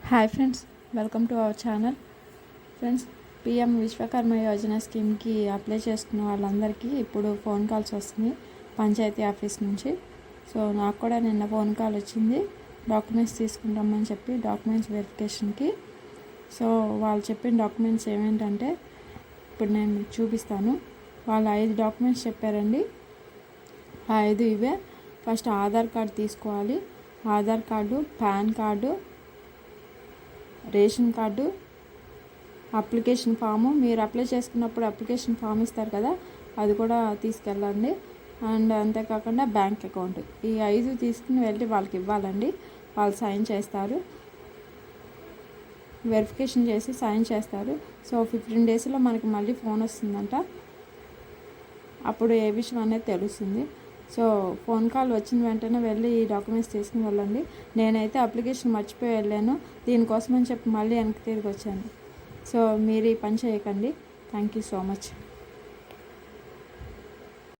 Hi friends, welcome to our channel. Friends, PM Vishwakarma Yojana స్కీమ్కి apply చేసుకున్న వాళ్ళందరికీ ఇప్పుడు ఫోన్ కాల్స్ వస్తున్నాయి పంచాయతీ ఆఫీస్ నుంచి. సో నాకు కూడా నిన్న ఫోన్ కాల్ వచ్చింది, డాక్యుమెంట్స్ తీసుకుంటామని చెప్పి డాక్యుమెంట్స్ వెరిఫికేషన్కి. సో వాళ్ళు చెప్పిన డాక్యుమెంట్స్ ఏమేంటంటే ఇప్పుడు నేను మీకు చూపిస్తాను. వాళ్ళు 5 డాక్యుమెంట్స్ చెప్పారండి. ఆ 5 ఇవే. ఫస్ట్ ఆధార్ కార్డు తీసుకోవాలి. Aadhaar card, pan card, ration card, application form. మీరు అప్లై చేసుకున్నప్పుడు అప్లికేషన్ ఫామ్ ఇస్తారు కదా, అది కూడా తీసుకెళ్ళండి. అండ్ అంతేకాకుండా బ్యాంక్ అకౌంట్. ఈ 5 తీసుకుని వెళ్ళి వాళ్ళకి ఇవ్వాలండి. వాళ్ళు సైన్ చేస్తారు, వెరిఫికేషన్ చేసి సైన్ చేస్తారు. సో 15 డేస్లో మనకి మళ్ళీ ఫోన్ వస్తుందంట. అప్పుడు ఏ విషయం అనేది తెలుస్తుంది. సో ఫోన్ కాల్ వచ్చిన వెంటనే వెళ్ళి ఈ డాక్యుమెంట్స్ తీసుకుని వెళ్ళండి. నేనైతే అప్లికేషన్ మర్చిపోయి వెళ్ళాను, దీనికోసమని చెప్పి మళ్ళీ వెనక్కి తిరిగి వచ్చాను. సో మీరు ఈ పని చేయకండి. Thank you so much.